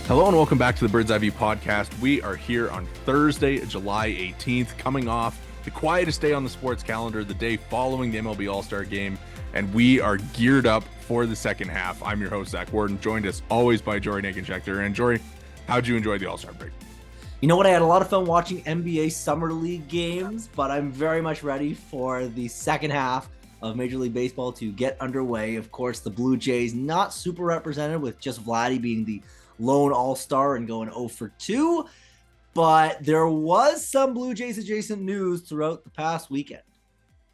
Hello and welcome back to the Bird's Eye View podcast. We are here on Thursday, July 18th, coming off the quietest day on the sports calendar, the day following the MLB All-Star Game, and we are geared up for the second half. I'm your host, Zach Worden, joined as always by Jori Negin-Shecter. And Jori, how'd you enjoy the All-Star break? You know what? I had a lot of fun watching NBA Summer League games, but I'm very much ready for the second half of Major League Baseball to get underway. Of course, the Blue Jays not super represented, with just Vladdy being the lone all-star and going 0 for 2, but there was some Blue Jays adjacent news throughout the past weekend.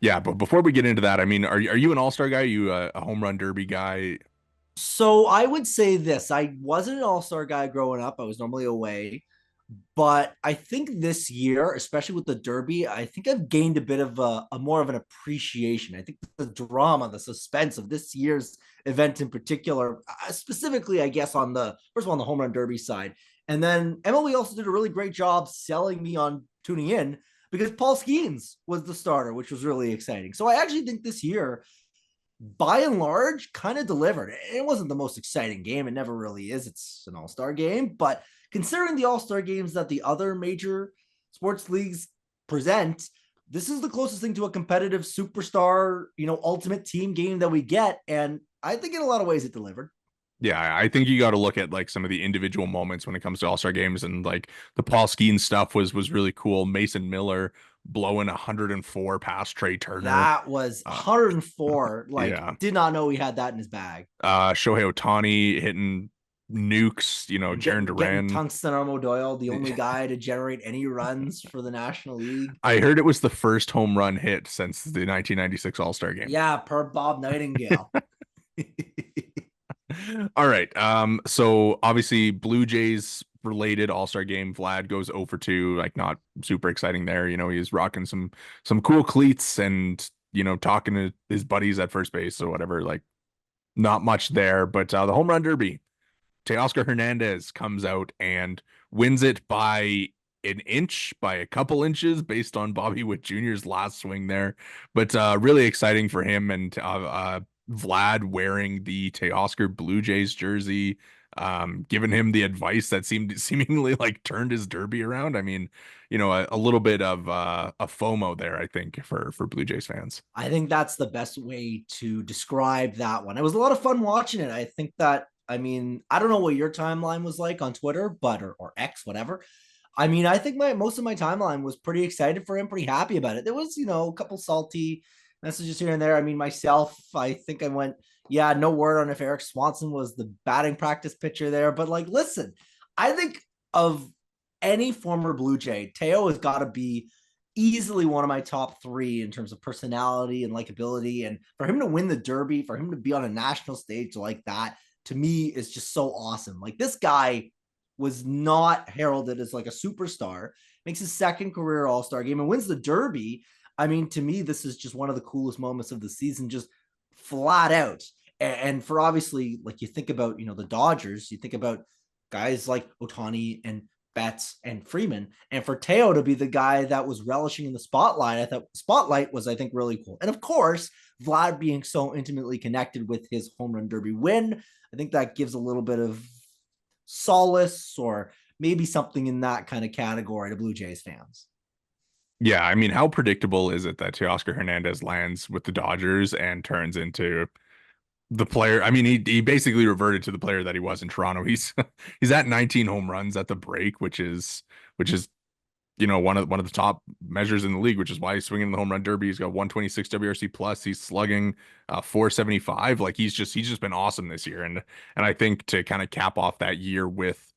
Yeah, but before we get into that, I mean, are you an all-star guy? Are you a home run derby guy? So I would say this: I wasn't an all-star guy growing up. I was normally away. But I think this year, especially with the Derby, I think I've gained a bit of a more of an appreciation. I think the drama, the suspense of this year's event in particular, specifically, I guess, on the first of all, on the home run Derby side. And then MLB also did a really great job selling me on tuning in because Paul Skeens was the starter, which was really exciting. So I actually think this year, by and large, kind of delivered. It wasn't the most exciting game. It never really is. It's an all-star game, but considering the all-star games that the other major sports leagues present, this is the closest thing to a competitive superstar, ultimate team game that we get. And I think in a lot of ways it delivered. Yeah, I think you got to look at like some of the individual moments when it comes to All-Star games, and like the Paul Skeens stuff was really cool. Mason Miller blowing 104 past Trey Turner. That was 104. Yeah. Did not know he had that in his bag. Shohei Ohtani hitting nukes, Jaron Getting Duran. Tungsten Armo Doyle, the only guy to generate any runs for the National League. I heard it was the first home run hit since the 1996 All-Star game. Yeah, per Bob Nightingale. All right. So obviously Blue Jays related All-Star game. Vlad goes 0 for 2, like not super exciting there. He's rocking some cool cleats and, talking to his buddies at first base or whatever. Like not much there, but the home run derby, Teoscar Hernandez comes out and wins it by an inch, by a couple inches, based on Bobby Witt Jr.'s last swing there. But really exciting for him, and Vlad wearing the Teoscar Blue Jays jersey, giving him the advice that seemingly like turned his derby around. I mean, a little bit of a FOMO there, I think, for Blue Jays fans. I think that's the best way to describe that one. It was a lot of fun watching it. I think that, I don't know what your timeline was like on Twitter, but or X, whatever. I think most of my timeline was pretty excited for him, pretty happy about it. There was, a couple salty messages here and there. Myself, I think I went, yeah, no word on if Eric Swanson was the batting practice pitcher there. But listen, I think of any former Blue Jay, Teo has got to be easily one of my top 3 in terms of personality and likability. And for him to win the Derby, for him to be on a national stage like that, to me is just so awesome. Like, this guy was not heralded as like a superstar, makes his second career All-Star game and wins the Derby. To me, this is just one of the coolest moments of the season, just flat out. And for obviously, like, you think about, the Dodgers, you think about guys like Ohtani and Betts and Freeman, and for Teo to be the guy that was relishing in the spotlight, I thought spotlight was, I think, really cool. And of course, Vlad being so intimately connected with his home run derby win, I think that gives a little bit of solace or maybe something in that kind of category to Blue Jays fans. Yeah, how predictable is it that Teoscar Hernandez lands with the Dodgers and turns into the player? He basically reverted to the player that he was in Toronto. He's at 19 home runs at the break, which is one of the top measures in the league, which is why he's swinging the home run derby. He's got 126 WRC plus. He's slugging 475. Like, he's just been awesome this year, and I think to kind of cap off that year with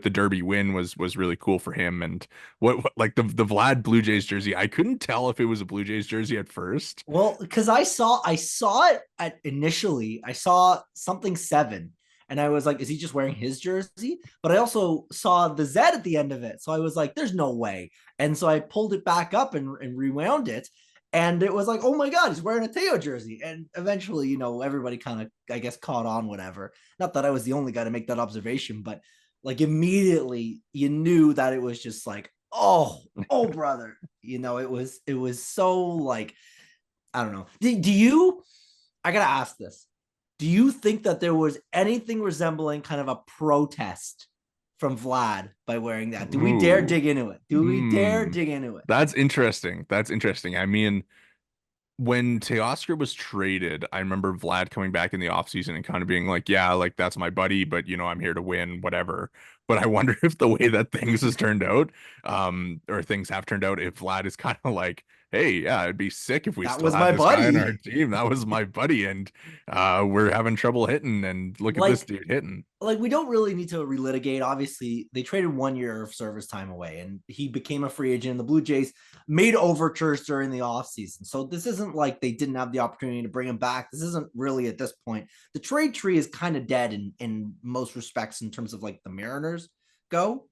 the derby win was really cool for him. And what like the Vlad Blue Jays jersey, I couldn't tell if it was a Blue Jays jersey at first. Well, because I saw it initially. I saw something 7, and I was like, is he just wearing his jersey? But I also saw the Z at the end of it, so I was like, there's no way. And so I pulled it back up and rewound it, and it was like, oh my god, he's wearing a Teo jersey. And eventually, everybody kind of, I guess, caught on, whatever. Not that I was the only guy to make that observation, but like, immediately you knew that it was just like, oh brother, it was so, like, I don't know. Do you, I gotta ask this, do you think that there was anything resembling kind of a protest from Vlad by wearing that. Do we dare Ooh. dig into it? Do we dare Hmm. dig into it? That's interesting. That's interesting. I mean, when Teoscar was traded, I remember Vlad coming back in the offseason and kind of being like, yeah, like that's my buddy, but I'm here to win, whatever. But I wonder if the way that things has turned out, or things have turned out, if Vlad is kind of like, hey, yeah, it'd be sick if we That still was had my this guy on our buddy. team. That was my buddy, and we're having trouble hitting, and look at this Like dude hitting. we don't really need to relitigate. Obviously, they traded 1 year of service time away, and he became a free agent. The Blue Jays made overtures during the offseason. So this isn't like they didn't have the opportunity to bring him back. This isn't really at this point. The trade tree is kind of dead in most respects in terms of like the Mariners go.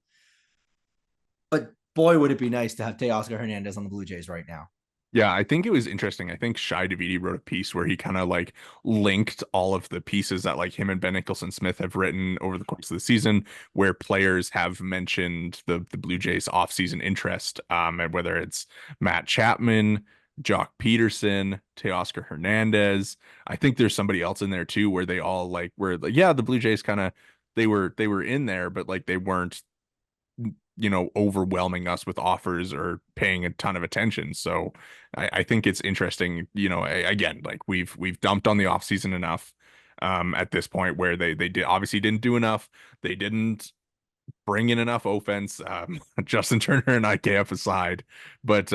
But boy, would it be nice to have Teoscar Hernandez on the Blue Jays right now. Yeah, I think it was interesting. I think Shai Davidi wrote a piece where he kind of like linked all of the pieces that like him and Ben Nicholson Smith have written over the course of the season, where players have mentioned the Blue Jays offseason interest, and whether it's Matt Chapman, Jock Peterson, Teoscar Hernandez. I think there's somebody else in there too, where they all like were like, yeah, the Blue Jays kind of they were in there, but like they weren't overwhelming us with offers or paying a ton of attention. So I think it's interesting, again, like we've dumped on the offseason enough at this point where they did obviously didn't do enough. They didn't bring in enough offense, Justin Turner and IKF aside. But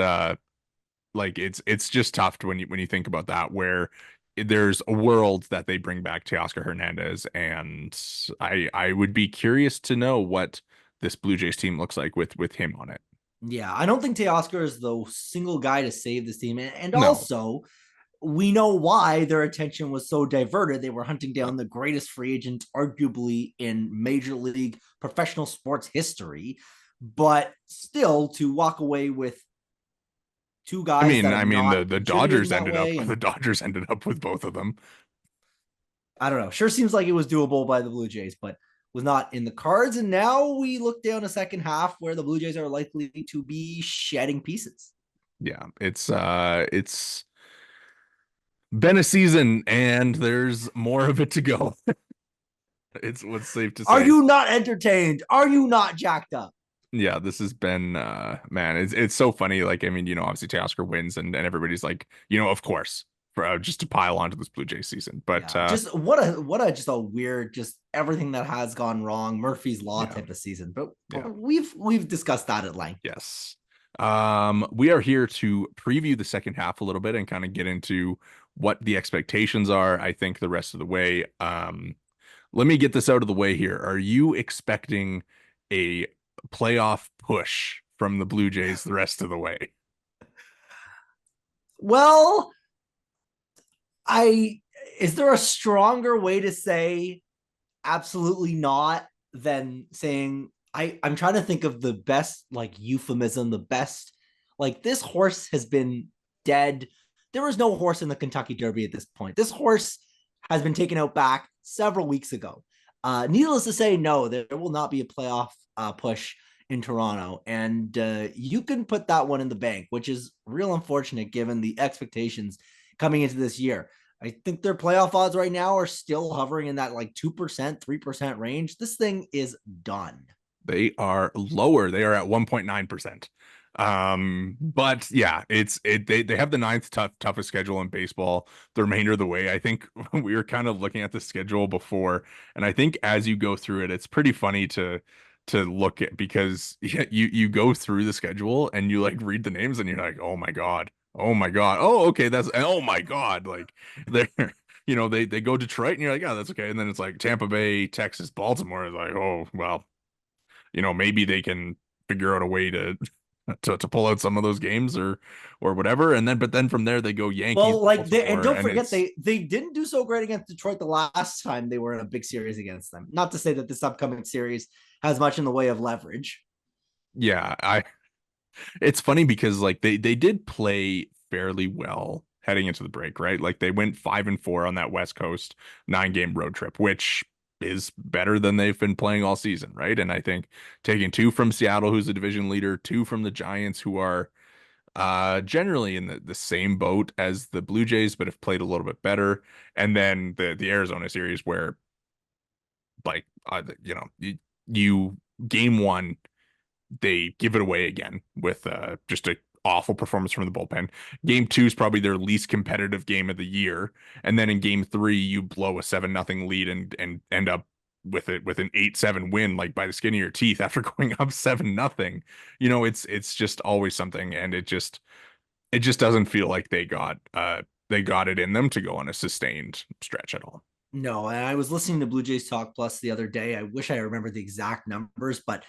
like it's just tough to when you think about that where there's a world that they bring back Teoscar Hernandez, and I would be curious to know what this Blue Jays team looks like with him on it. Yeah, I don't think Teoscar is the single guy to save this team. And No. also, we know why their attention was so diverted. They were hunting Yeah. down the greatest free agent, arguably in Major League professional sports history. But still, to walk away with two I guys mean, that I have mean not the contributed in Dodgers that ended up way, the and Dodgers ended up with both of them. I don't know, sure seems like it was doable by the Blue Jays, but was not in the cards. And now we look down a second half where the Blue Jays are likely to be shedding pieces. Yeah, it's been a season and there's more of it to go. It's what's safe to Are say. you not entertained? Are you not jacked up? Yeah, this has been man, it's so funny. Like, I mean, obviously Teoscar wins and everybody's like, of course, for just to pile onto this Blue Jay season. But Yeah, just what a just a weird, just everything that has gone wrong, Murphy's Law yeah, type of season. But yeah, we've discussed that at length. yes. We are here to preview the second half a little bit and kind of get into what the expectations are, I think, the rest of the way. Let me get this out of the way here. Are you expecting a playoff push from the Blue Jays the rest of the way? Well, I is there a stronger way to say absolutely not than saying I'm trying to think of the best like euphemism, the best like this horse has been dead. There is no horse in the Kentucky Derby at this point. This horse has been taken out back several weeks ago. Needless to say, no, there will not be a playoff push in Toronto, and you can put that one in the bank, which is real unfortunate given the expectations coming into this year. I think their playoff odds right now are still hovering in that like 2%, 3% range. This thing is done. They are lower. They are at 1.9%. But yeah, they have the ninth toughest schedule in baseball the remainder of the way. I think we were kind of looking at the schedule before, and I think as you go through it, it's pretty funny to look at because yeah, you go through the schedule and you like read the names and you're like, oh my God. Oh my God. Oh, okay. That's oh my God. Like they're they go Detroit and you're like, oh, that's okay. And then it's like Tampa Bay, Texas, Baltimore is like, oh, well, maybe they can figure out a way to to pull out some of those games or whatever. And then but then from there they go Yankees, Well, like they and Baltimore, don't and forget it's they didn't do so great against Detroit the last time they were in a big series against them. Not to say that this upcoming series has much in the way of leverage. yeah, I it's funny because like they did play fairly well heading into the break, right? Like they went 5-4 on that West Coast 9-game road trip, which is better than they've been playing all season, right? And I think taking two from Seattle, who's a division leader, two from the Giants, who are generally in the same boat as the Blue Jays, but have played a little bit better. And then the Arizona series where like you game one, they give it away again with just a awful performance from the bullpen. Game two is probably their least competitive game of the year, and then in game three, you blow a 7-0 lead and end up with an 8-7 win, like by the skin of your teeth after going up 7-0. It's just always something, and it just doesn't feel like they got it in them to go on a sustained stretch at all. No, and I was listening to Blue Jays Talk Plus the other day. I wish I remember the exact numbers, but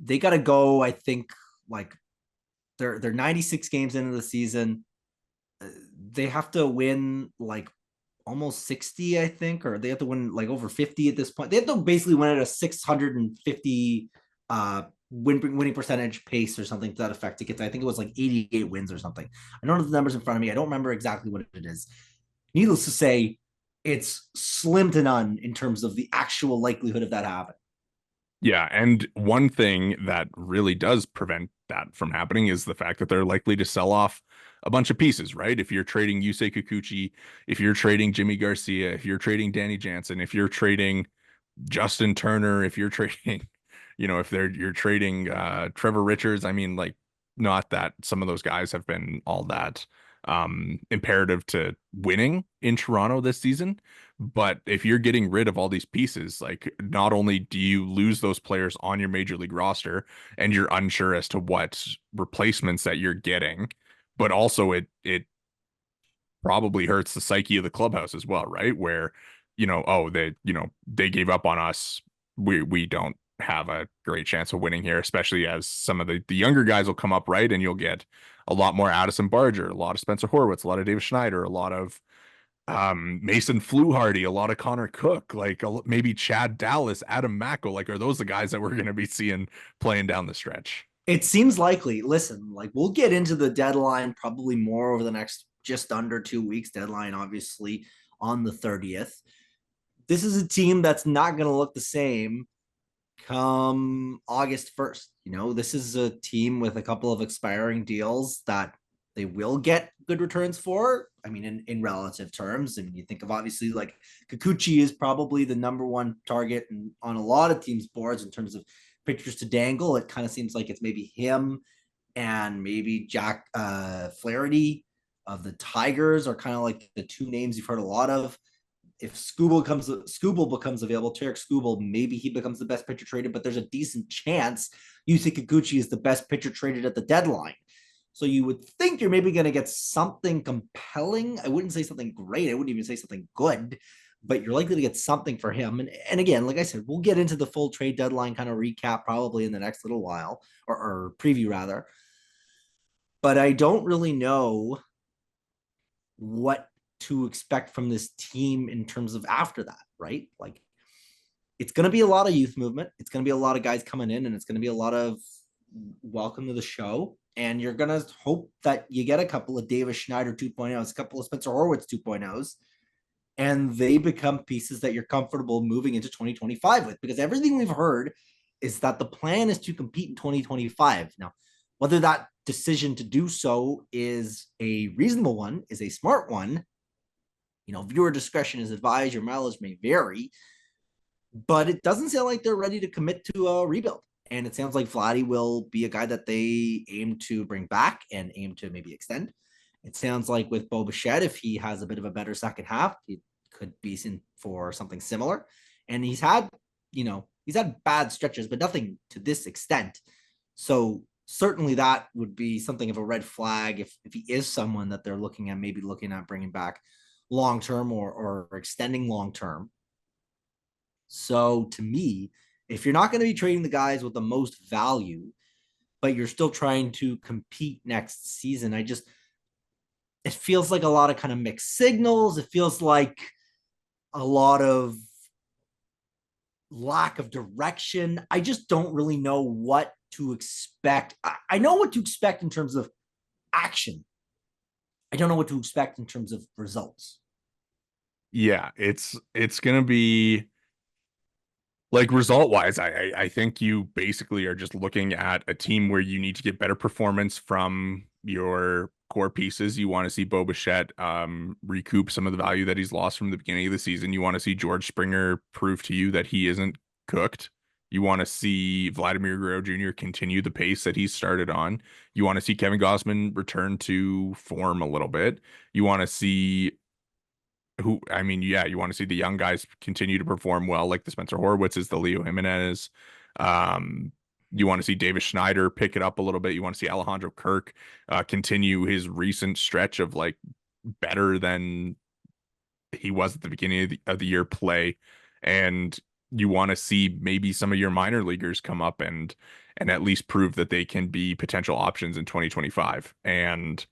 they got to go. I think like they're 96 games into the season. They have to win like almost 60, I think, or they have to win like over 50 at this point. They have to basically win at a 650 winning percentage pace or something to that effect to get to, I think it was like 88 wins or something. I don't have the numbers in front of me. I don't remember exactly what it is. Needless to say, it's slim to none in terms of the actual likelihood of that happening. Yeah, and one thing that really does prevent that from happening is the fact that they're likely to sell off a bunch of pieces, right? If you're trading Yusei Kikuchi, if you're trading Jimmy Garcia, if you're trading Danny Jansen, if you're trading Justin Turner, if you're trading, if you're trading Trevor Richards, I mean, like, not that some of those guys have been all that imperative to winning in Toronto this season, but if you're getting rid of all these pieces, like, not only do you lose those players on your major league roster and you're unsure as to what replacements that you're getting, but also it probably hurts the psyche of the clubhouse as well, right? Where, oh, they gave up on us. We don't have a great chance of winning here, especially as some of the younger guys will come up, right? And you'll get a lot more Addison Barger, a lot of Spencer Horwitz, a lot of David Schneider, a lot of Mason Fluharty, a lot of Connor Cook, like maybe Chad Dallas, Adam Mackel. Like, are those the guys that we're going to be seeing playing down the stretch? It seems likely. Listen, like we'll get into the deadline probably more over the next just under 2 weeks. Deadline, obviously, on the 30th. This is a team that's not going to look the same come August 1st. This is a team with a couple of expiring deals that they will get good returns for. I mean, in relative terms. I mean, you think of obviously like Kikuchi is probably the number one target on a lot of teams' boards in terms of pitchers to dangle. It kind of seems like it's maybe him and maybe Jack Flaherty of the Tigers are kind of like the two names you've heard a lot of. If Skubal becomes available, Tarek Skubal, maybe he becomes the best pitcher traded, but there's a decent chance Yusei Kikuchi is the best pitcher traded at the deadline. So you would think you're maybe going to get something compelling. I wouldn't say something great. I wouldn't even say something good, but you're likely to get something for him. And again, like I said, we'll get into the full trade deadline kind of recap probably in the next little while, or preview rather. But I don't really know what to expect from this team in terms of after that, right? Like it's going to be a lot of youth movement. It's going to be a lot of guys coming in, and it's going to be a lot of welcome to the show. And you're going to hope that you get a couple of Davis Schneider 2.0s, a couple of Spencer Horwitz 2.0s, and they become pieces that you're comfortable moving into 2025 with, because everything we've heard is that the plan is to compete in 2025. Now, whether that decision to do so is a reasonable one, is a smart one, viewer discretion is advised. Your mileage may vary, but it doesn't sound like they're ready to commit to a rebuild. And it sounds like Vladdy will be a guy that they aim to bring back and aim to maybe extend. It sounds like with Bo Bichette, if he has a bit of a better second half, he could be in for something similar. And he's had bad stretches, but nothing to this extent. So certainly that would be something of a red flag if he is someone that they're looking at bringing back long term or extending long term. So to me, if you're not going to be trading the guys with the most value, but you're still trying to compete next season, it feels like a lot of kind of mixed signals. It feels like a lot of lack of direction. I just don't really know what to expect. I know what to expect in terms of action. I don't know what to expect in terms of results. Yeah, it's gonna be like, result wise, I think you basically are just looking at a team where you need to get better performance from your core pieces. You want to see Bo Bichette recoup some of the value that he's lost from the beginning of the season. You want to see George Springer prove to you that he isn't cooked You want to see Vladimir Guerrero Jr. continue the pace that he started on. You want to see Kevin Gausman return to form a little bit. You want to see yeah, you want to see the young guys continue to perform well, like the Spencer Horwitzes, the Leo Jimenez. Um, you want to see Davis Schneider pick it up a little bit. You want to see Alejandro Kirk continue his recent stretch of like better than he was at the beginning of the year play. And you want to see maybe some of your minor leaguers come up and at least prove that they can be potential options in 2025. And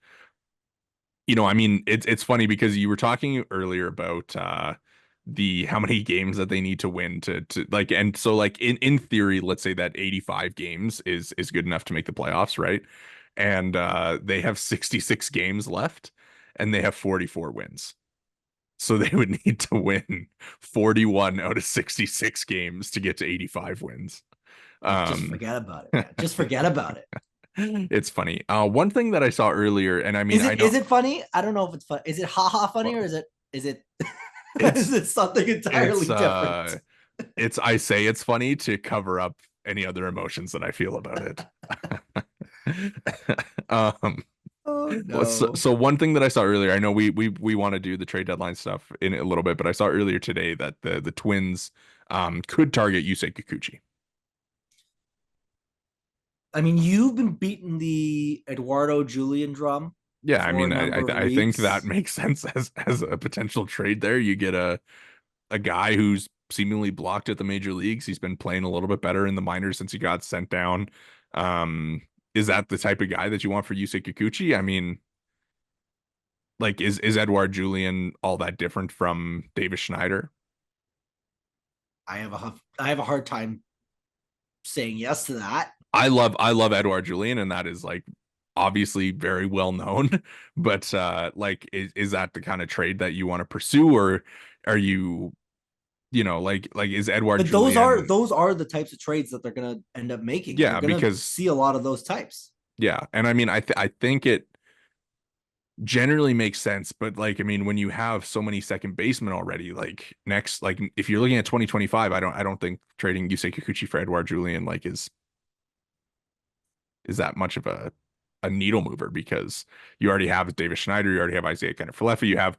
I mean, it's funny because you were talking earlier about the how many games that they need to win to like, and so like in theory, let's say that 85 games is good enough to make the playoffs, right? And they have 66 games left and they have 44 wins. So they would need to win 41 out of 66 games to get to 85 wins. Just Um forget about it, man. Just forget about it. it's funny. One thing that I saw earlier, and I mean, Is I it know is it funny? I don't know if it's fun. Is it haha funny, well, or is it is it's it something it's entirely different? uh it's I say it's funny to cover up any other emotions that I feel about it. um Oh so, no. so one thing that I saw earlier, I know we want to do the trade deadline stuff in a little bit, but I saw earlier today that the Twins could target Yusei Kikuchi. I mean, you've been beating the Eduardo Julian drum Yeah, I for a mean, number of I think that weeks. makes sense as a potential trade there. You get a guy who's seemingly blocked at the major leagues. He's been playing a little bit better in the minors since he got sent down. Um, is that the type of guy that you want for Yusei Kikuchi? I mean, like, is Edouard Julien all that different from Davis Schneider? I have a hard time saying yes to that. I love Edouard Julien, and that is like obviously very well known. But like, is that the kind of trade that you want to pursue, or are you like is Edouard But those are Julien? those are the types of trades that they're gonna end up making. You're Yeah, gonna because see a lot of those types. yeah, and I mean, I think it generally makes sense, but like, I mean, when you have so many second basemen already, like next, like if you're looking at 2025, I don't think trading Yusei Kikuchi for Edouard Julien like is that much of a needle mover because you already have Davis Schneider, you already have Isaiah Kiner-Falefa, you have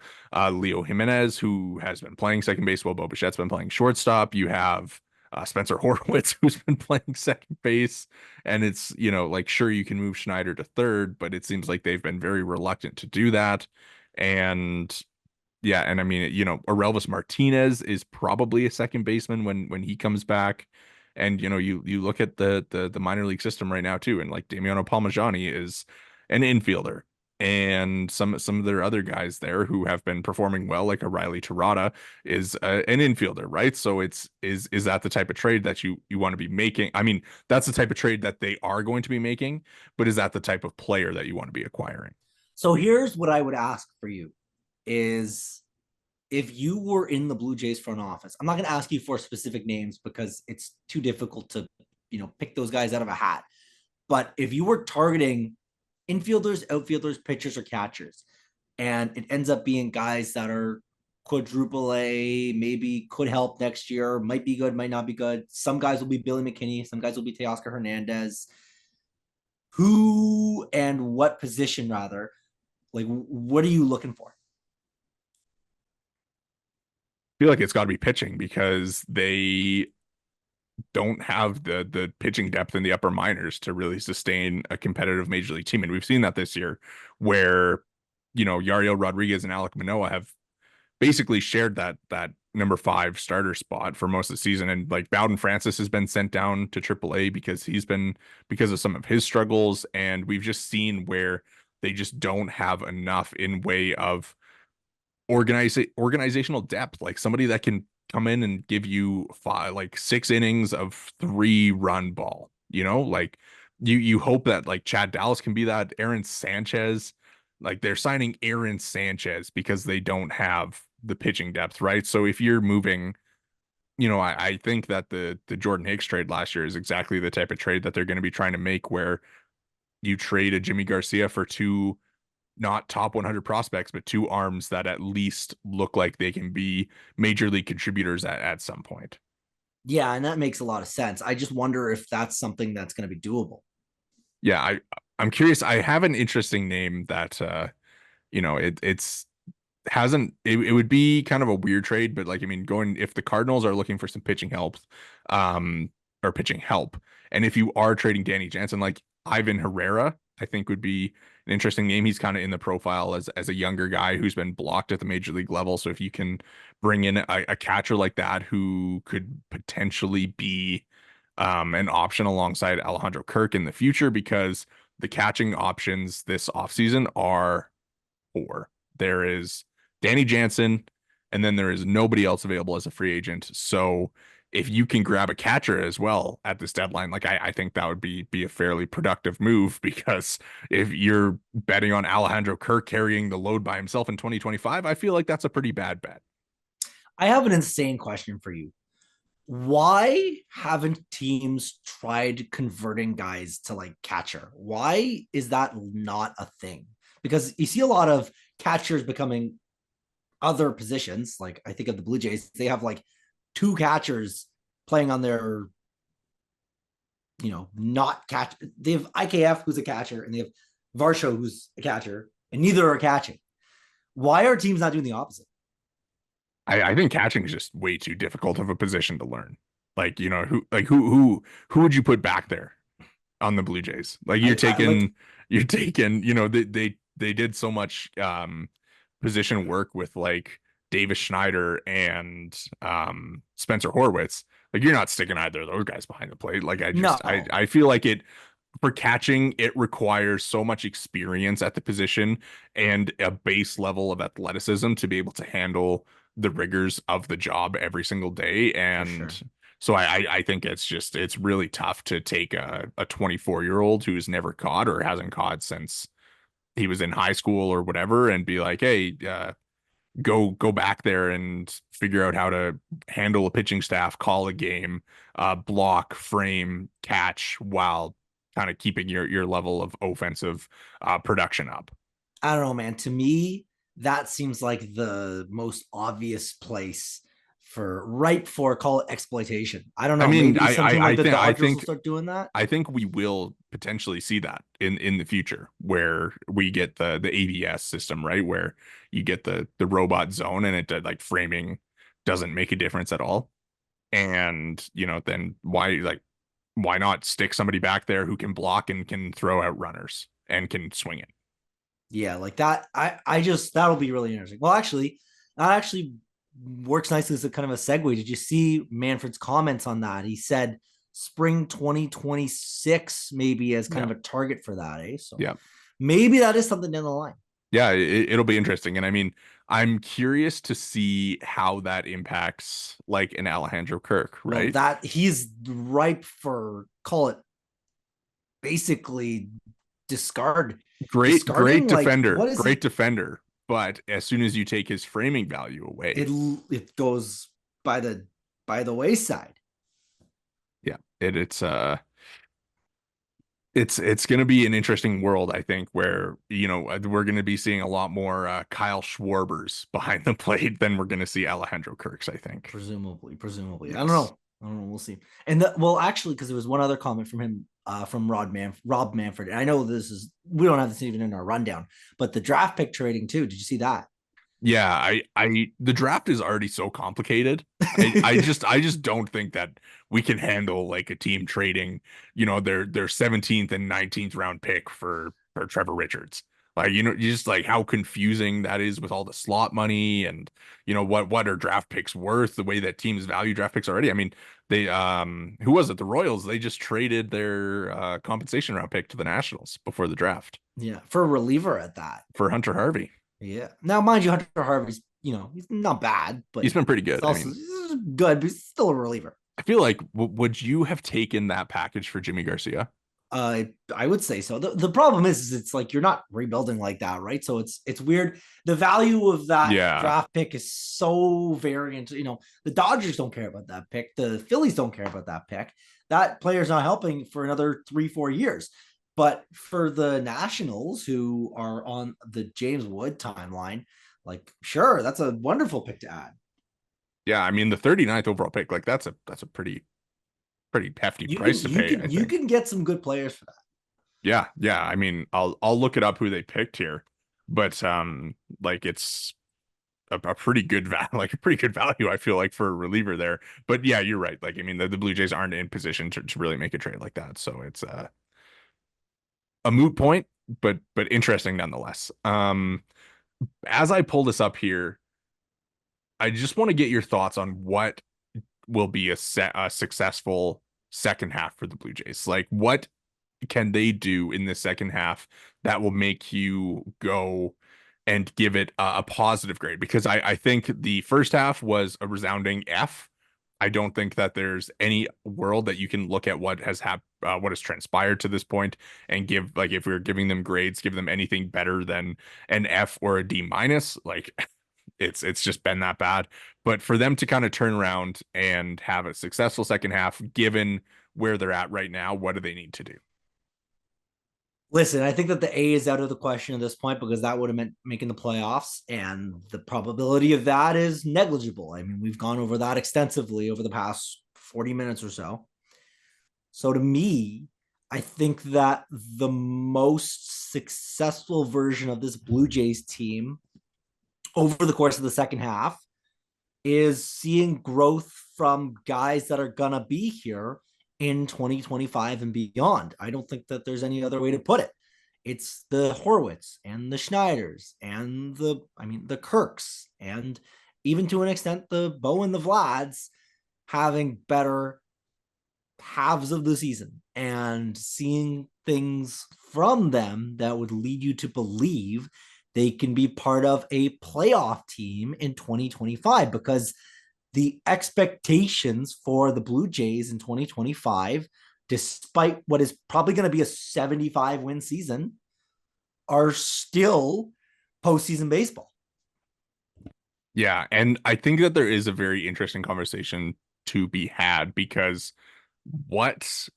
Leo Jimenez who has been playing second base while Bo Bichette's been playing shortstop. You have Spencer Horwitz who's been playing second base, and it's like sure you can move Schneider to third, but it seems like they've been very reluctant to do that, and yeah, and I mean, Aurelvis Martinez is probably a second baseman when he comes back. And you look at the minor league system right now too, and like Damiano Palmajani is an infielder, and some of their other guys there who have been performing well, like a Riley Terada, is an infielder, right? So is that the type of trade that you want to be making? I mean, that's the type of trade that they are going to be making, but is that the type of player that you want to be acquiring? So here's what I would ask for you is if you were in the Blue Jays front office, I'm not going to ask you for specific names because it's too difficult to, pick those guys out of a hat. But if you were targeting infielders, outfielders, pitchers, or catchers, and it ends up being guys that are quadruple A, maybe could help next year, might be good, might not be good. Some guys will be Billy McKinney, some guys will be Teoscar Hernandez. Who and what position, rather? Like, what are you looking for? Feel like it's got to be pitching because they don't have the pitching depth in the upper minors to really sustain a competitive major league team. And we've seen that this year where, Yariel Rodriguez and Alek Manoah have basically shared that number 5 starter spot for most of the season. And like Bowden Francis has been sent down to AAA because of some of his struggles. And we've just seen where they just don't have enough in way of organizational depth, like somebody that can come in and give you 6 innings of 3-run ball. Like you hope that like Chad Dallas can be that. Aaron Sanchez, like they're signing Aaron Sanchez because they don't have the pitching depth, right? So if you're moving, I think that the Jordan Hicks trade last year is exactly the type of trade that they're going to be trying to make, where you trade a Jimmy Garcia for 2 not top 100 prospects, but 2 arms that at least look like they can be major league contributors at some point. Yeah, and that makes a lot of sense. I just wonder if that's something that's going to be doable. Yeah, I'm curious. I have an interesting name that it's hasn't it would be kind of a weird trade, but like I mean, going if the Cardinals are looking for some pitching help, um, or pitching help, and if you are trading Danny Jansen, like Ivan Herrera, I think would be an interesting name. He's kind of in the profile as a younger guy who's been blocked at the major league level. So if you can bring in a catcher like that who could potentially be an option alongside Alejandro Kirk in the future, because the catching options this offseason are four. There is Danny Jansen, and then there is nobody else available as a free agent. So if you can grab a catcher as well at this deadline, like I think that would be a fairly productive move, because if you're betting on Alejandro Kirk carrying the load by himself in 2025, I feel like that's a pretty bad bet. I have an insane question for you. Why haven't teams tried converting guys to like catcher? Why is that not a thing? Because you see a lot of catchers becoming other positions. Like I think of the Blue Jays, they have like two catchers playing on their, not catch. They have IKF, who's a catcher, and they have Varsho, who's a catcher, and neither are catching. Why are teams not doing the opposite? I think catching is just way too difficult of a position to learn. Like, who would you put back there on the Blue Jays? Like I like you're taking, they did so much position work with like Davis Schneider and Spencer Horwitz. Like you're not sticking either of those guys behind the plate. Like no, I feel like it for catching, it requires so much experience at the position and a base level of athleticism to be able to handle the rigors of the job every single day. for sure. And so I think it's really tough to take a 24-year-old who's never caught or hasn't caught since he was in high school or whatever and be like, hey, go back there and figure out how to handle a pitching staff, call a game, block, frame, catch, while kind of keeping your level of offensive production up. I don't know, man. To me, that seems like the most obvious place for ripe for call it exploitation. I don't I know. mean, Maybe something like the I Dodgers will think start doing that. I think we will potentially see that in the future, where we get the ABS system, right? Where you get the robot zone and it like framing doesn't make a difference at all. And, then why not stick somebody back there who can block and can throw out runners and can swing it? Yeah, like that. I just that'll be really interesting. Well, actually, that actually works nicely as a kind of a segue. Did you see Manfred's comments on that? He said spring 2026 maybe as kind Yeah. of a target for that, eh? So Yeah. maybe that is something down the line. Yeah, it'll be interesting. And I mean, I'm curious to see how that impacts like an Alejandro Kirk, No, right? that he's ripe for call it basically discard discarding. Like what is Great he? defender. But as soon as you take his framing value It away, it goes by the wayside. yeah, it's going to be an interesting world, I think, where we're going to be seeing a lot more Kyle Schwarbers behind the plate than we're going to see Alejandro Kirks, I think. Presumably. I don't Yes. know. I don't know. We'll see. And well, actually, because there was one other comment from him, from Rob Manfred. And I know we don't have this even in our rundown, but the draft pick trading too. Did you see that? Yeah, the draft is already so complicated. I just don't think that we can handle like a team trading, their 17th and 19th round pick for Trevor Richards. Like, you just like how confusing that is with all the slot money and what are draft picks worth, the way that teams value draft picks already. I mean, they who was it? The Royals, they just traded their compensation round pick to the Nationals before the draft Yeah, for a reliever at that. for Hunter Harvey. Yeah. Now, mind you, Hunter Harvey's he's not bad, but He's been pretty he's good. I also mean, good, but he's still a reliever. I feel like would you have taken that package for Jimmy Garcia? I would say so. The problem is it's like you're not rebuilding like that, right? So it's weird. The value of that Yeah. draft pick is so variant. The Dodgers don't care about that pick. The Phillies don't care about that pick. That player's not helping for another 3-4 years. But for the Nationals, who are on the James Wood timeline, like sure, that's a wonderful pick to add. Yeah, I mean the 39th overall pick, like that's a pretty hefty You price can to you pay, I can you think. can get some good players for that. Yeah, yeah. I mean, I'll look it up who they picked here, but like it's a pretty good value, like a pretty good value, I feel like for a reliever there. But yeah, you're right. Like I mean, the Blue Jays aren't in position to really make a trade like that, so it's a moot point, but interesting nonetheless. As I pull this up here, I just want to get your thoughts on what will be a successful second half for the Blue Jays. Like what can they do in the second half that will make you go and give it a positive grade? Because I think the first half was a resounding F. I don't think that there's any world that you can look at what has transpired to this point and give like if we're giving them grades, give them anything better than an F or a D minus. Like it's just been that bad. But for them to kind of turn around and have a successful second half, given where they're at right now, what do they need to do? Listen, I think that the A is out of the question at this point because that would have meant making the playoffs, and the probability of that is negligible. I mean, we've gone over that extensively over the past 40 minutes or so. So to me, I think that the most successful version of this Blue Jays team over the course of the second half is seeing growth from guys that are going to be here in 2025 and beyond. I don't think that there's any other way to put it. It's the Horwitz and the Schneiders and the Kirks and even to an extent the Bo and the Vlads having better halves of the season and seeing things from them that would lead you to believe they can be part of a playoff team in 2025 because the expectations for the Blue Jays in 2025, despite what is probably going to be a 75 win season, are still postseason baseball. Yeah, and I think that there is a very interesting conversation to be had because what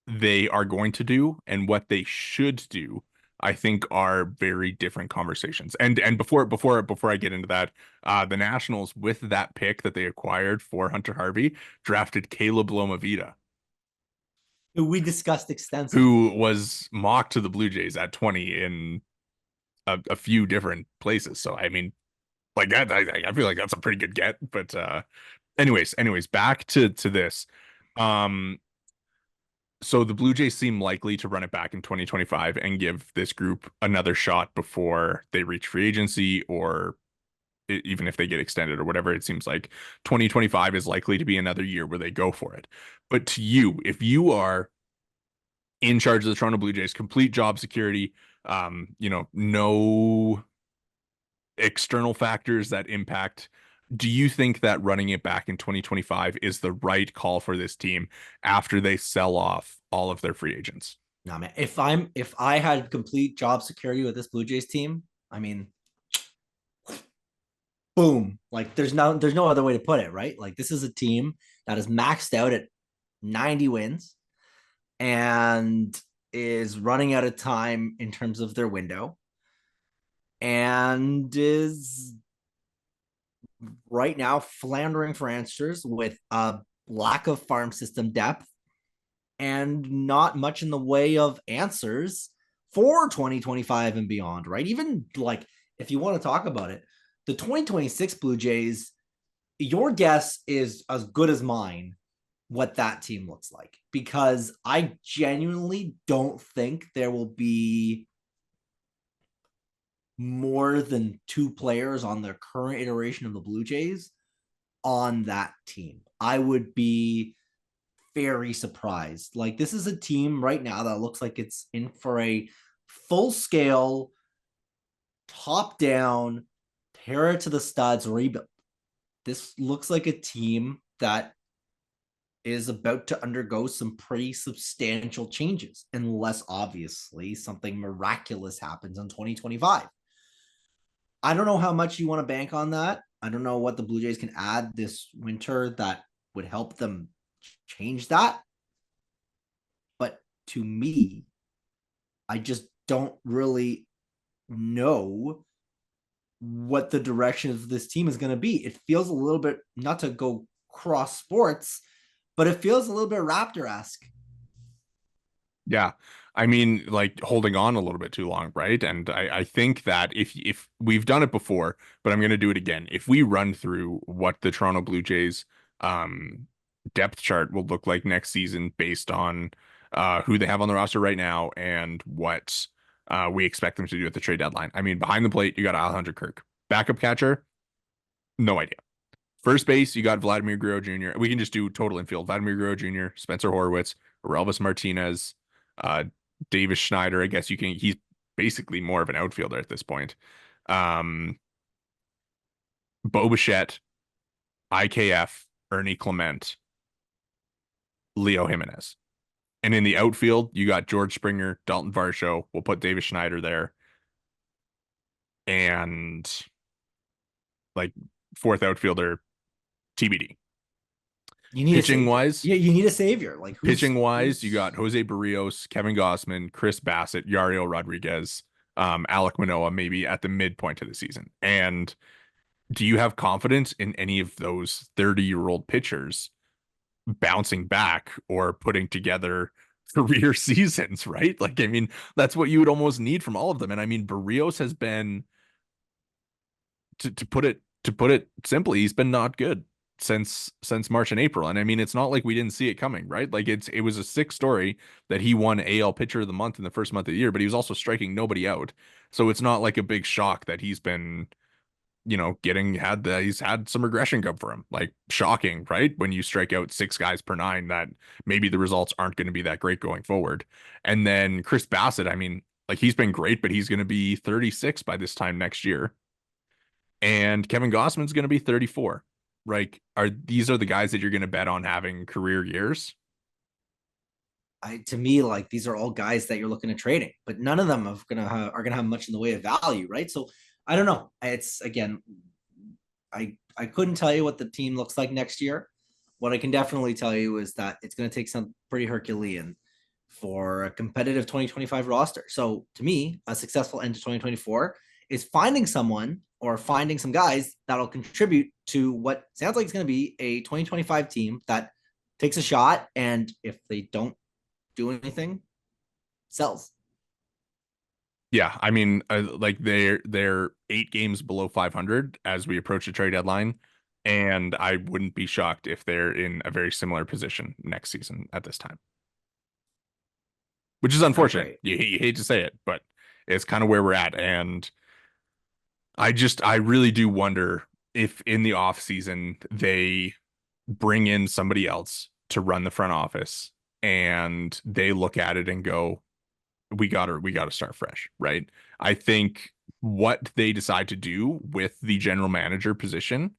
they are going to do and what they should do, I think are very different conversations. And before I get into that, the Nationals with that pick that they acquired for Hunter Harvey drafted Caleb Lomavita, Who we discussed extensively. who was mocked to the Blue Jays at 20 in a few different places. So I mean, like that, I feel like that's a pretty good get. But anyways, back to this. Um, so the Blue Jays seem likely to run it back in 2025 and give this group another shot before they reach free agency or even if they get extended or whatever. It seems like 2025 is likely to be another year where they go for it. But to you, if you are in charge of the Toronto Blue Jays, complete job security, no external factors that impact. Do you think that running it back in 2025 is the right call for this team after they sell off all of their free agents? Nah, man. If I had complete job security with this Blue Jays team, I mean, boom. Like there's no other way to put it, right? Like this is a team that is maxed out at 90 wins and is running out of time in terms of their window and is right now floundering for answers with a lack of farm system depth and not much in the way of answers for 2025 and beyond, right? Even like if you want to talk about it, the 2026 Blue Jays, your guess is as good as mine what that team looks like because I genuinely don't think there will be more than two players on the current iteration of the Blue Jays on that team. I would be very surprised. Like this is a team right now that looks like it's in for a full scale, top down, tear it to the studs rebuild. This looks like a team that is about to undergo some pretty substantial changes, unless obviously something miraculous happens in 2025. I don't know how much you want to bank on that. I don't know what the Blue Jays can add this winter that would help them change that. But to me, I just don't really know what the direction of this team is going to be. It feels a little bit, not to go cross sports, but it feels a little bit Raptor-esque. Yeah. I mean, like holding on a little bit too long, right? And I think that if we've done it before, but I'm gonna do it again. If we run through what the Toronto Blue Jays um depth chart will look like next season based on who they have on the roster right now and what we expect them to do at the trade deadline. I mean, behind the plate, you got Alejandro Kirk. Backup catcher, no idea. First base, you got Vladimir Guerrero Jr. We can just do total infield. Vladimir Guerrero Jr., Spencer Horwitz, Relvis Martinez, uh, Davis Schneider. I guess you can. He's basically more of an outfielder at this point. Um, Bo Bichette, IKF, Ernie Clement, Leo Jimenez. And in the outfield, you got George Springer, Dalton Varsho. We'll put Davis Schneider there. And like fourth outfielder, TBD. You need a Pitching savior. wise, Yeah, you need a savior. Like Pitching wise, you got who's Jose Barrios, Kevin Gossman, Chris Bassett, Yariel Rodriguez, Alek Manoah, maybe at the midpoint of the season. And do you have confidence in any of those 30-year-old pitchers bouncing back or putting together career seasons, right? Like, I mean, that's what you would almost need from all of them. And I mean, Barrios has been, to put it simply, he's been not good since March and April. And I mean, it's not like we didn't see it coming, right? Like it was a sick story that he won AL Pitcher of the Month in the first month of the year, but he was also striking nobody out. So it's not like a big shock that he's been, he's had some regression come for him. Like shocking, right? When you strike out six guys per nine, that maybe the results aren't going to be that great going forward. And then Chris Bassett, I mean, like he's been great, but he's going to be 36 by this time next year and Kevin Gossman's going to be 34. Like, these are the guys that you're going to bet on having career years? to me, like these are all guys that you're looking at trading, but none of them are gonna have much in the way of value, right? So I don't know. It's again, I couldn't tell you what the team looks like next year. What I can definitely tell you is that it's going to take some pretty Herculean for a competitive 2025 roster. So to me, a successful end to 2024 is finding someone or finding some guys that'll contribute to what sounds like it's going to be a 2025 team that takes a shot. And if they don't do anything, sells. Yeah, I mean, like they're 8 games below 500 as we approach the trade deadline, and I wouldn't be shocked if they're in a very similar position next season at this time, which is Not unfortunate. great. You hate to say it, but it's kind of where we're at, and I really do wonder if in the off season they bring in somebody else to run the front office and they look at it and go, we gotta start fresh, right? I think what they decide to do with the general manager position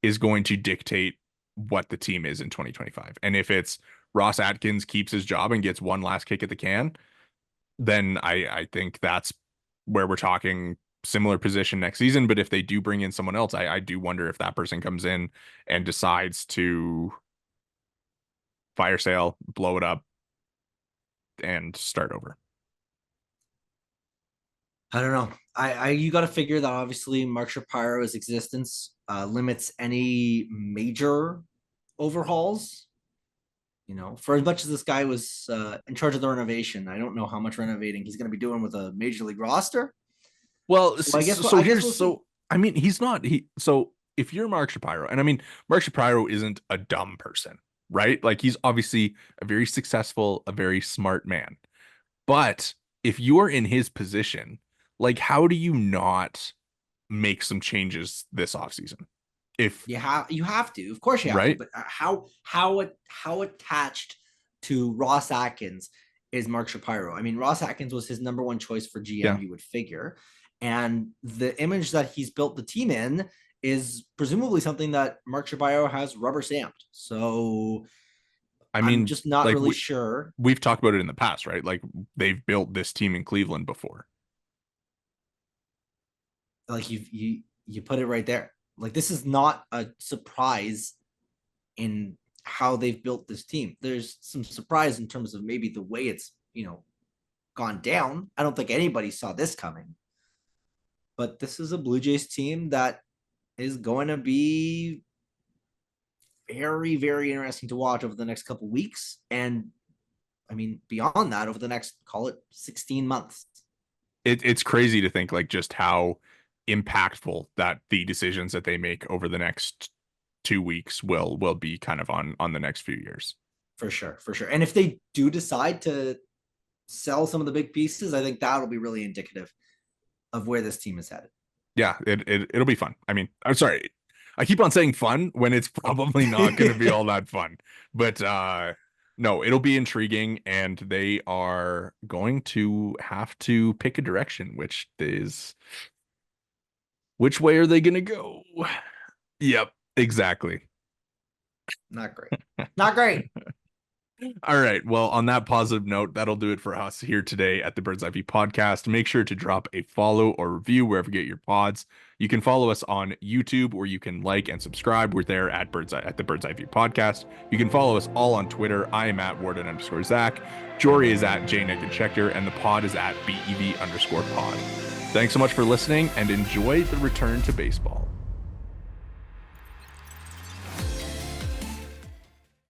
is going to dictate what the team is in 2025. And if it's Ross Atkins keeps his job and gets one last kick at the can, then I think that's where we're talking similar position next season. But if they do bring in someone else, I do wonder if that person comes in and decides to fire sale, blow it up, and start over. I don't know. I you got to figure that obviously Mark Shapiro's existence limits any major overhauls. You know, for as much as this guy was in charge of the renovation, I don't know how much renovating he's going to be doing with a major league roster. Well, So I guess so I guess here's we'll see. so I mean he's not he so if you're Mark Shapiro, and I mean Mark Shapiro isn't a dumb person, right? Like he's obviously a very successful, a very smart man. But if you're in his position, like how do you not make some changes this offseason? If You have to, of course you have to. right? But how attached to Ross Atkins is Mark Shapiro? I mean, Ross Atkins was his number one choice for GM. Yeah. You would figure, and the image that he's built the team in is presumably something that Mark Shapiro has rubber stamped. So I I'm mean, just not like really sure. we've talked about it in the past, right? Like they've built this team in Cleveland before. Like you put it right there. Like this is not a surprise in how they've built this team. There's some surprise in terms of maybe the way it's gone down. I don't think anybody saw this coming. but this is a Blue Jays team that is going to be very, very interesting to watch over the next couple weeks. And I mean, beyond that, over the next, call it 16 months. It's crazy to think like just how impactful that the decisions that they make over the next 2 weeks will be kind of on the next few years. For sure, for sure. And if they do decide to sell some of the big pieces, I think that'll be really indicative of where this team is headed. Yeah, it'll be fun. I mean, I'm sorry. I keep on saying fun when it's probably not going to be all that fun. But no, it'll be intriguing, and they are going to have to pick a direction, which way are they going to go? Yep, exactly. Not great. Not great. All right. Well, on that positive note, that'll do it for us here today at the Bird's Eye View podcast. Make sure to drop a follow or review wherever you get your pods. You can follow us on YouTube, where you can like and subscribe. We're there at the Bird's Eye View podcast. You can follow us all on Twitter. I am at Worden_Zach. Jori is at Jori Negin-Shecter, and the pod is at BEV_pod. Thanks so much for listening, and enjoy the return to baseball.